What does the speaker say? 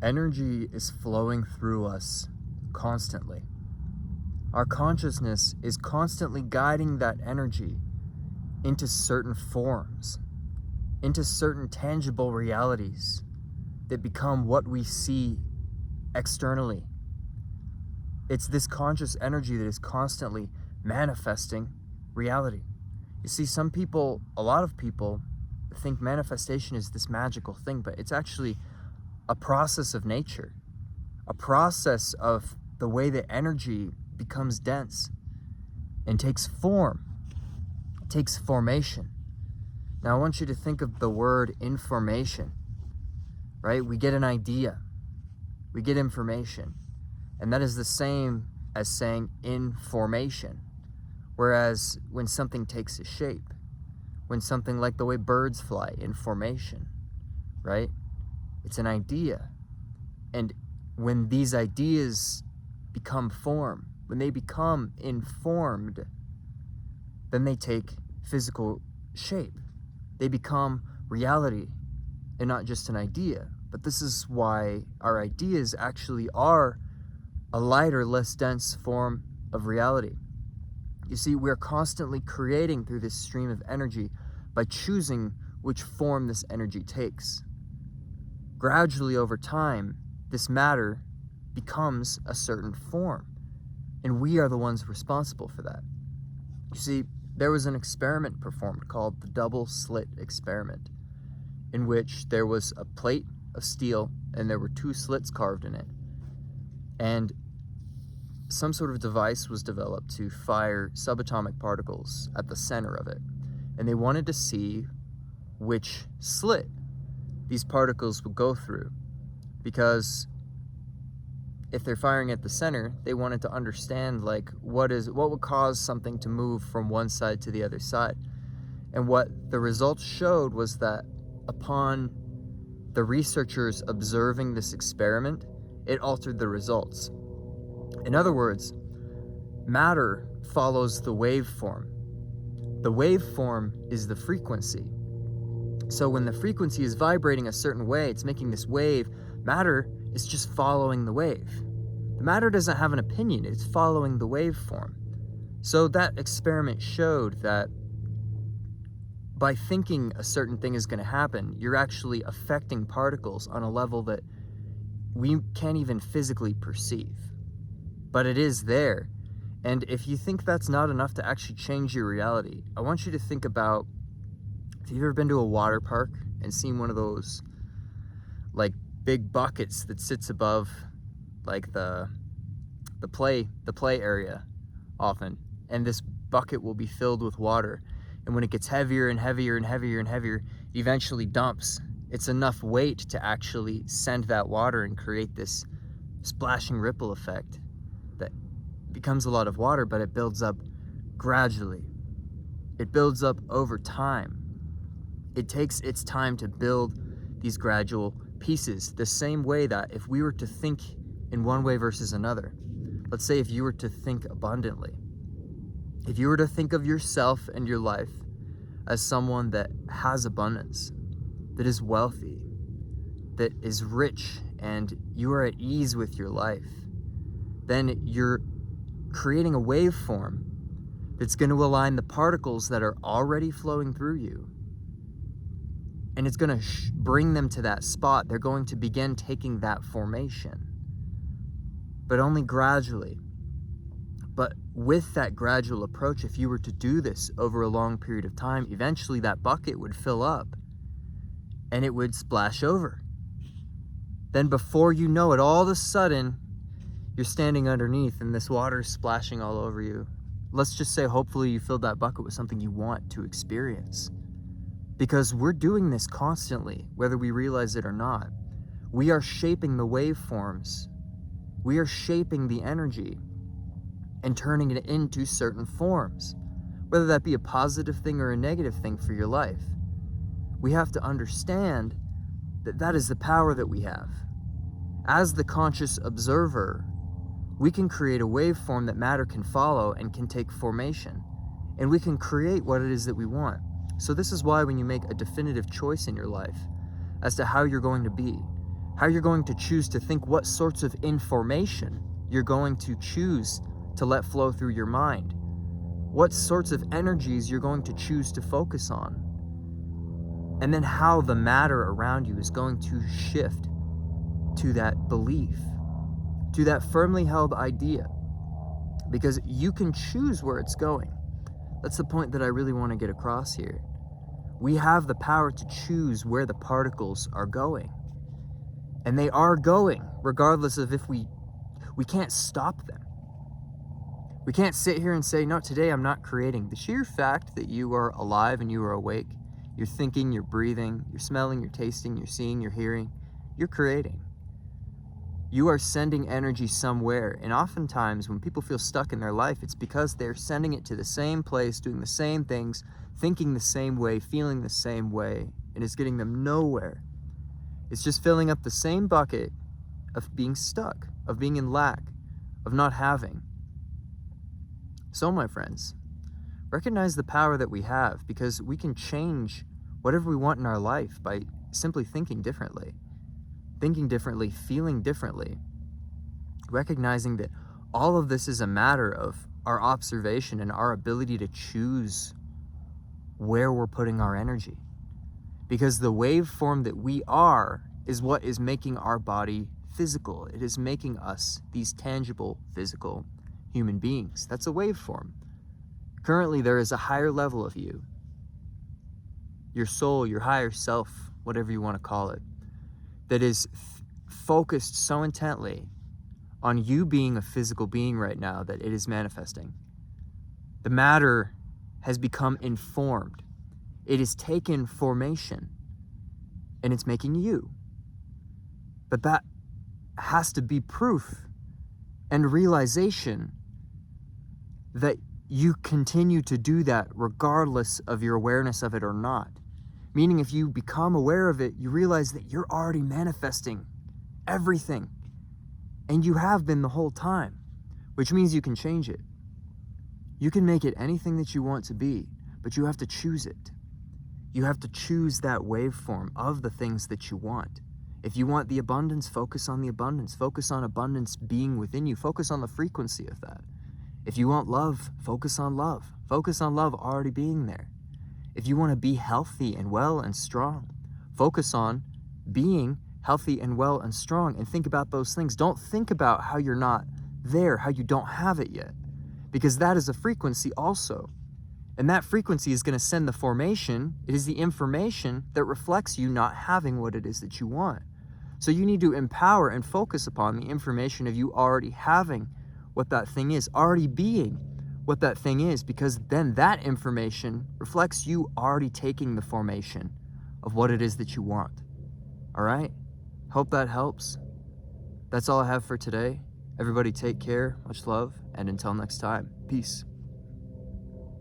Energy is flowing through us constantly. Our consciousness is constantly guiding that energy into certain forms, into certain tangible realities that become what we see externally. It's this conscious energy that is constantly manifesting reality. You see, a lot of people think manifestation is this magical thing, but it's actually a process of nature, a process of the way that energy becomes dense and takes form, takes formation. Now I want you to think of the word information, right? We get an idea, we get information, and that is the same as saying information. Whereas when something takes a shape, when something like the way birds fly, information, right? It's an idea. And when these ideas become form, when they become informed, then they take physical shape. They become reality and not just an idea. But this is why our ideas actually are a lighter, less dense form of reality. You see, we're constantly creating through this stream of energy by choosing which form this energy takes. Gradually over time, this matter becomes a certain form, and we are the ones responsible for that. You see, there was an experiment performed called the double slit experiment, in which there was a plate of steel and there were two slits carved in it. And some sort of device was developed to fire subatomic particles at the center of it. And they wanted to see which slit these particles would go through. Because if they're firing at the center, they wanted to understand what would cause something to move from one side to the other side. And what the results showed was that upon the researchers observing this experiment, it altered the results. In other words, matter follows the waveform. The waveform is the frequency. So when the frequency is vibrating a certain way, it's making this wave, matter is just following the wave. The matter doesn't have an opinion, it's following the waveform. So that experiment showed that by thinking a certain thing is going to happen, you're actually affecting particles on a level that we can't even physically perceive. But it is there. And if you think that's not enough to actually change your reality, I want you to think about, if you've ever been to a water park and seen one of those big buckets that sits above the play area often, and this bucket will be filled with water, and when it gets heavier and heavier and heavier and heavier, it eventually dumps. It's enough weight to actually send that water and create this splashing ripple effect that becomes a lot of water, but it builds up gradually. It builds up over time. It takes its time to build these gradual pieces, the same way that if we were to think in one way versus another, let's say if you were to think abundantly, if you were to think of yourself and your life as someone that has abundance, that is wealthy, that is rich, and you are at ease with your life, then you're creating a waveform that's going to align the particles that are already flowing through you. And it's going to bring them to that spot. They're going to begin taking that formation, but only gradually. But with that gradual approach, if you were to do this over a long period of time, eventually that bucket would fill up and it would splash over. Then before you know it, all of a sudden, you're standing underneath and this water is splashing all over you. Let's just say hopefully you filled that bucket with something you want to experience. Because we're doing this constantly, whether we realize it or not. We are shaping the waveforms. We are shaping the energy and turning it into certain forms, whether that be a positive thing or a negative thing for your life. We have to understand that that is the power that we have. As the conscious observer, we can create a waveform that matter can follow and can take formation, and we can create what it is that we want. So this is why when you make a definitive choice in your life as to how you're going to be, how you're going to choose to think, what sorts of information you're going to choose to let flow through your mind, what sorts of energies you're going to choose to focus on, and then how the matter around you is going to shift to that belief, to that firmly held idea, because you can choose where it's going. That's the point that I really want to get across here. We have the power to choose where the particles are going. And they are going, regardless of if we can't stop them. We can't sit here and say, no, today I'm not creating. The sheer fact that you are alive and you are awake, you're thinking, you're breathing, you're smelling, you're tasting, you're seeing, you're hearing, you're creating. You are sending energy somewhere. And oftentimes when people feel stuck in their life, it's because they're sending it to the same place, doing the same things, thinking the same way, feeling the same way, and it's getting them nowhere. It's just filling up the same bucket of being stuck, of being in lack, of not having. So, my friends, recognize the power that we have, because we can change whatever we want in our life by simply thinking differently, feeling differently, recognizing that all of this is a matter of our observation and our ability to choose where we're putting our energy. Because the waveform that we are is what is making our body physical. It is making us these tangible, physical human beings. That's a waveform. Currently, there is a higher level of you, your soul, your higher self, whatever you want to call it, that is focused so intently on you being a physical being right now that it is manifesting. The matter has become informed. It has taken formation, and it's making you. But that has to be proof and realization that you continue to do that regardless of your awareness of it or not. Meaning, if you become aware of it, you realize that you're already manifesting everything, and you have been the whole time, which means you can change it. You can make it anything that you want to be, but you have to choose it. You have to choose that waveform of the things that you want. If you want the abundance, focus on the abundance. Focus on abundance being within you. Focus on the frequency of that. If you want love, focus on love. Focus on love already being there. If you want to be healthy and well and strong, focus on being healthy and well and strong, and think about those things. Don't think about how you're not there, how you don't have it yet, because that is a frequency also. And that frequency is going to send the formation. It is the information that reflects you not having what it is that you want. So you need to empower and focus upon the information of you already having what that thing is, already being what that thing is, because then that information reflects you already taking the formation of what it is that you want. All right? Hope that helps. That's all I have for today. Everybody take care, much love, and until next time, peace.